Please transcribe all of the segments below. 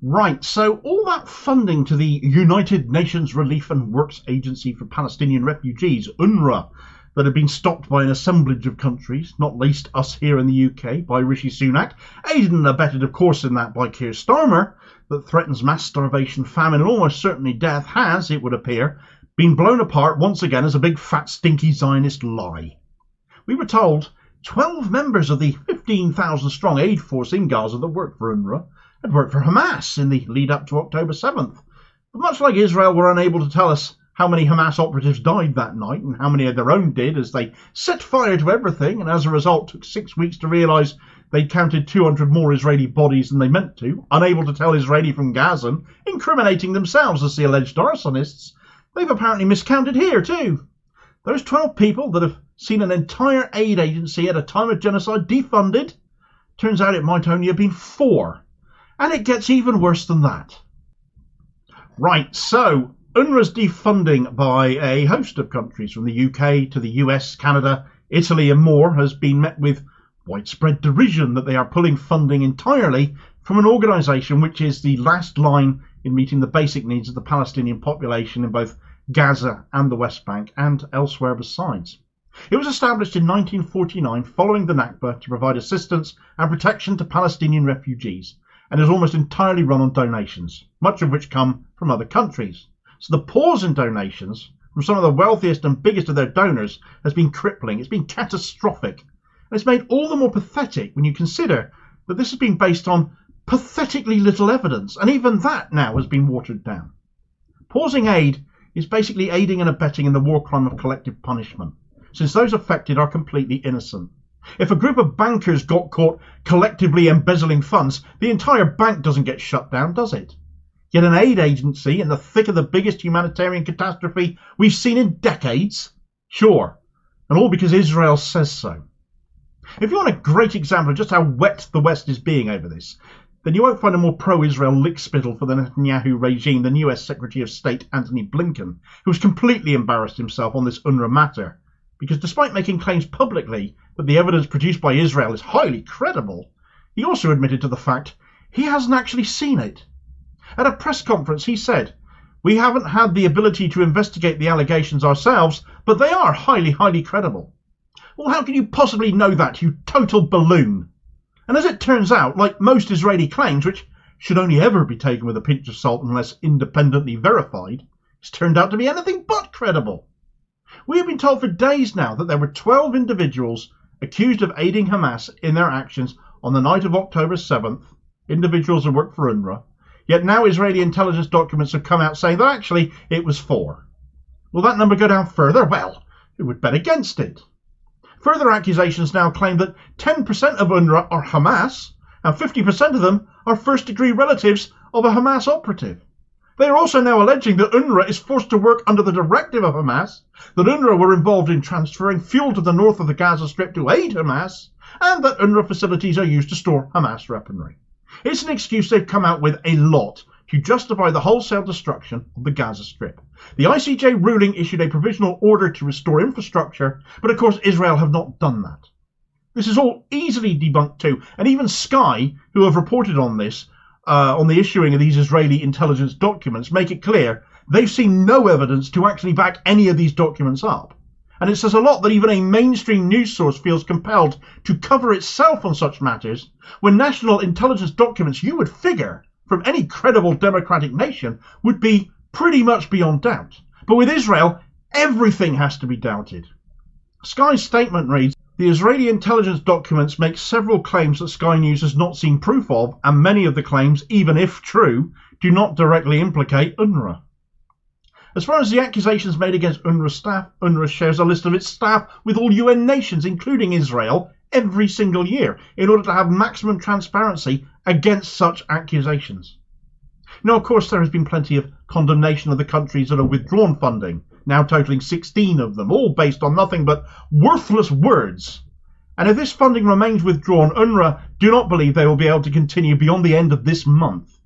Right, so all that funding to the United Nations Relief and Works Agency for Palestinian Refugees, UNRWA, that had been stopped by an assemblage of countries, not least us here in the UK, by Rishi Sunak, aided and abetted, of course, in that by Keir Starmer, that threatens mass starvation, famine and almost certainly death, has, it would appear, been blown apart once again as a big fat stinky Zionist lie. We were told 12 members of the 15,000 strong aid force in Gaza that worked for UNRWA had worked for Hamas in the lead up to October 7th. But much like Israel were unable to tell us how many Hamas operatives died that night and how many of their own did as they set fire to everything and as a result took 6 weeks to realise they'd counted 200 more Israeli bodies than they meant to, unable to tell Israeli from Gazan, incriminating themselves as the alleged arsonists, they've apparently miscounted here too. Those 12 people that have seen an entire aid agency at a time of genocide defunded, turns out it might only have been 4. And it gets even worse than that. Right, so UNRWA's defunding by a host of countries from the UK to the US, Canada, Italy and more has been met with widespread derision that they are pulling funding entirely from an organisation which is the last line in meeting the basic needs of the Palestinian population in both Gaza and the West Bank and elsewhere besides. It was established in 1949 following the Nakba to provide assistance and protection to Palestinian refugees, and is almost entirely run on donations, much of which come from other countries. So the pause in donations from some of the wealthiest and biggest of their donors has been crippling. It's been catastrophic. And it's made all the more pathetic when you consider that this has been based on pathetically little evidence, and even that now has been watered down. Pausing aid is basically aiding and abetting in the war crime of collective punishment, since those affected are completely innocent. If a group of bankers got caught collectively embezzling funds, the entire bank doesn't get shut down, does it? Yet an aid agency in the thick of the biggest humanitarian catastrophe we've seen in decades? Sure, and all because Israel says so. If you want a great example of just how wet the West is being over this, then you won't find a more pro-Israel lickspittle for the Netanyahu regime than US Secretary of State Antony Blinken, who has completely embarrassed himself on this UNRWA matter, because despite making claims publicly that the evidence produced by Israel is highly credible, he also admitted to the fact he hasn't actually seen it. At a press conference he said, "We haven't had the ability to investigate the allegations ourselves, but they are highly credible." Well, how can you possibly know that, you total balloon? And as it turns out, like most Israeli claims, which should only ever be taken with a pinch of salt unless independently verified, it's turned out to be anything but credible. We have been told for days now that there were 12 individuals accused of aiding Hamas in their actions on the night of October 7th, individuals who work for UNRWA, yet now Israeli intelligence documents have come out saying that actually it was 4. Will that number go down further? Well, who would bet against it? Further accusations now claim that 10% of UNRWA are Hamas, and 50% of them are first-degree relatives of a Hamas operative. They are also now alleging that UNRWA is forced to work under the directive of Hamas, that UNRWA were involved in transferring fuel to the north of the Gaza Strip to aid Hamas, and that UNRWA facilities are used to store Hamas weaponry. It's an excuse they've come out with a lot to justify the wholesale destruction of the Gaza Strip. The ICJ ruling issued a provisional order to restore infrastructure, but of course Israel have not done that. This is all easily debunked too, and even Sky, who have reported on this, on the issuing of these Israeli intelligence documents, make it clear they've seen no evidence to actually back any of these documents up. And it says a lot that even a mainstream news source feels compelled to cover itself on such matters, when national intelligence documents you would figure from any credible democratic nation would be pretty much beyond doubt. But with Israel, everything has to be doubted. Sky's statement reads, "The Israeli intelligence documents make several claims that Sky News has not seen proof of, and many of the claims, even if true, do not directly implicate UNRWA." As far as the accusations made against UNRWA staff, UNRWA shares a list of its staff with all UN nations, including Israel, every single year, in order to have maximum transparency against such accusations. Now, of course, there has been plenty of condemnation of the countries that have withdrawn funding, now totaling 16 of them, all based on nothing but worthless words. And if this funding remains withdrawn, UNRWA do not believe they will be able to continue beyond the end of this month.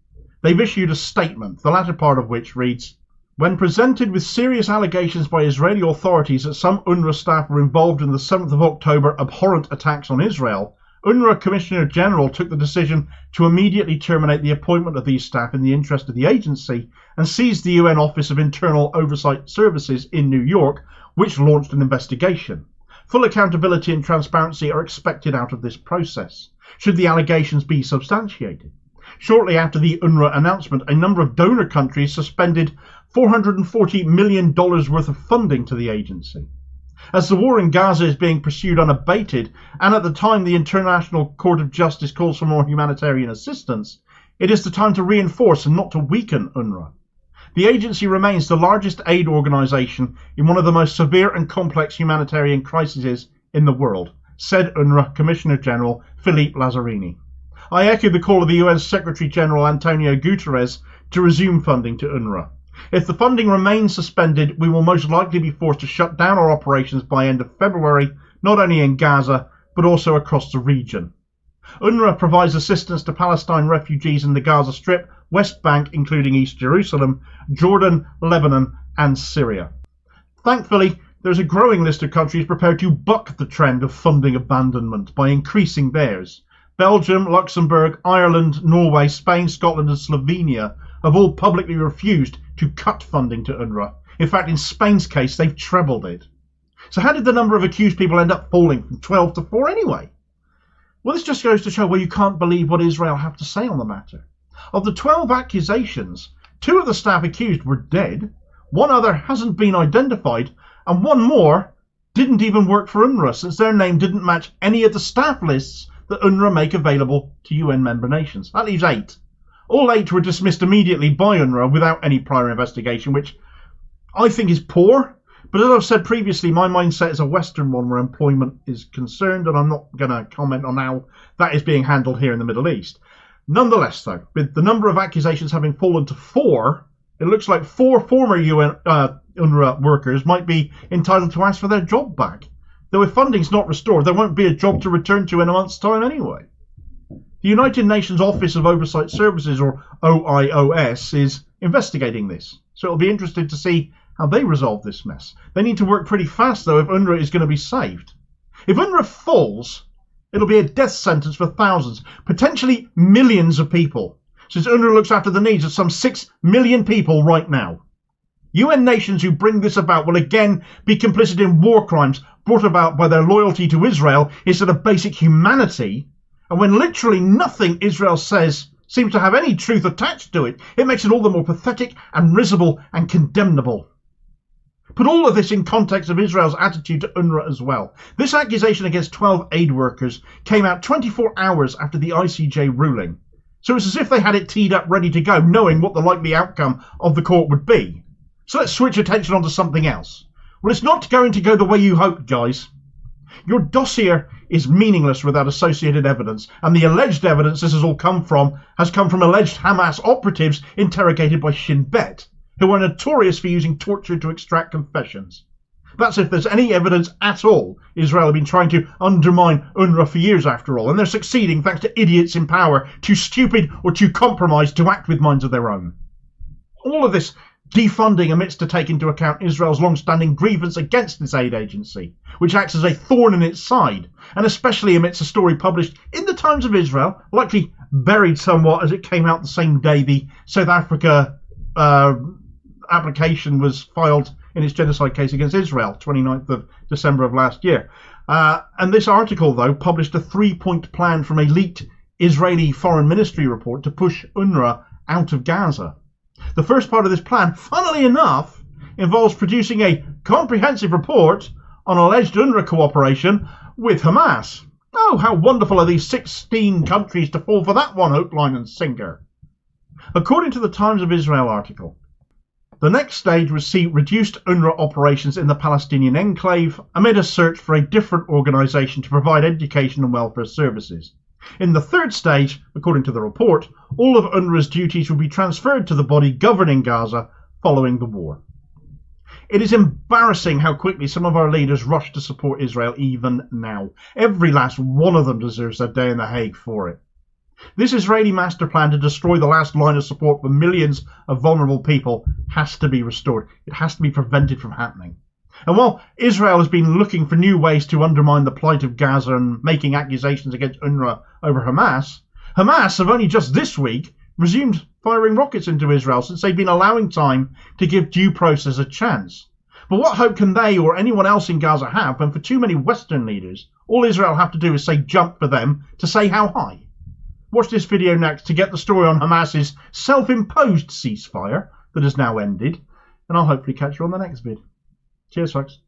They've issued a statement, the latter part of which reads, "When presented with serious allegations by Israeli authorities that some UNRWA staff were involved in the 7th of October abhorrent attacks on Israel, UNRWA Commissioner General took the decision to immediately terminate the appointment of these staff in the interest of the agency and seized the UN Office of Internal Oversight Services in New York, which launched an investigation. Full accountability and transparency are expected out of this process, should the allegations be substantiated. Shortly after the UNRWA announcement, a number of donor countries suspended $440 million worth of funding to the agency. As the war in Gaza is being pursued unabated, and at the time the International Court of Justice calls for more humanitarian assistance, it is the time to reinforce and not to weaken UNRWA. The agency remains the largest aid organisation in one of the most severe and complex humanitarian crises in the world, said UNRWA Commissioner General Philippe Lazzarini. I echo the call of the UN Secretary General Antonio Guterres to resume funding to UNRWA. If the funding remains suspended, we will most likely be forced to shut down our operations by end of February, not only in Gaza, but also across the region. UNRWA provides assistance to Palestinian refugees in the Gaza Strip, West Bank, including East Jerusalem, Jordan, Lebanon, and Syria. Thankfully, there's a growing list of countries prepared to buck the trend of funding abandonment by increasing theirs. Belgium, Luxembourg, Ireland, Norway, Spain, Scotland, and Slovenia have all publicly refused to cut funding to UNRWA. In fact, in Spain's case, they've trebled it. So how did the number of accused people end up falling from 12 to 4 anyway? Well, this just goes to show where you can't believe what Israel have to say on the matter. Of the 12 accusations, 2 of the staff accused were dead, 1 other hasn't been identified, and 1 more didn't even work for UNRWA, since their name didn't match any of the staff lists that UNRWA make available to UN member nations. That leaves 8. All 8 were dismissed immediately by UNRWA without any prior investigation, which I think is poor. But as I've said previously, my mindset is a Western one where employment is concerned, and I'm not going to comment on how that is being handled here in the Middle East. Nonetheless, though, with the number of accusations having fallen to 4, it looks like 4 former UNRWA workers might be entitled to ask for their job back. Though if funding's not restored, there won't be a job to return to in a month's time anyway. The United Nations Office of Oversight Services, or OIOS, is investigating this, so it'll be interesting to see how they resolve this mess. They need to work pretty fast, though, if UNRWA is going to be saved. If UNRWA falls, it'll be a death sentence for thousands, potentially millions of people, since UNRWA looks after the needs of some 6 million people right now. UN nations who bring this about will again be complicit in war crimes brought about by their loyalty to Israel instead of basic humanity. And when literally nothing Israel says seems to have any truth attached to it, it makes it all the more pathetic and risible and condemnable. Put all of this in context of Israel's attitude to UNRWA as well. This accusation against 12 aid workers came out 24 hours after the ICJ ruling. So it's as if they had it teed up ready to go, knowing what the likely outcome of the court would be. So let's switch attention onto something else. Well, it's not going to go the way you hoped, guys. Your dossier is meaningless without associated evidence, and the alleged evidence this has all come from has come from alleged Hamas operatives interrogated by Shin Bet, who are notorious for using torture to extract confessions. That's if there's any evidence at all. Israel have been trying to undermine UNRWA for years after all, and they're succeeding thanks to idiots in power, too stupid or too compromised to act with minds of their own. All of this defunding omits to take into account Israel's long-standing grievance against this aid agency, which acts as a thorn in its side, and especially omits a story published in the Times of Israel, likely buried somewhat as it came out the same day the South Africa application was filed in its genocide case against Israel, 29th of December of last year. And this article, though, published a 3-point plan from a leaked Israeli Foreign Ministry report to push UNRWA out of Gaza. The first part of this plan, funnily enough, involves producing a comprehensive report on alleged UNRWA cooperation with Hamas. Oh, how wonderful are these 16 countries to fall for that one hook, line and sinker. According to the Times of Israel article, the next stage would see reduced UNRWA operations in the Palestinian enclave amid a search for a different organisation to provide education and welfare services. In the third stage, according to the report, all of UNRWA's duties will be transferred to the body governing Gaza following the war. It is embarrassing how quickly some of our leaders rush to support Israel even now. Every last one of them deserves their day in The Hague for it. This Israeli master plan to destroy the last line of support for millions of vulnerable people has to be restored. It has to be prevented from happening. And while Israel has been looking for new ways to undermine the plight of Gaza and making accusations against UNRWA over Hamas, Hamas have only just this week resumed firing rockets into Israel since they've been allowing time to give due process a chance. But what hope can they or anyone else in Gaza have when for too many Western leaders, all Israel have to do is say jump for them to say how high? Watch this video next to get the story on Hamas's self-imposed ceasefire that has now ended, and I'll hopefully catch you on the next vid. Cheers, folks.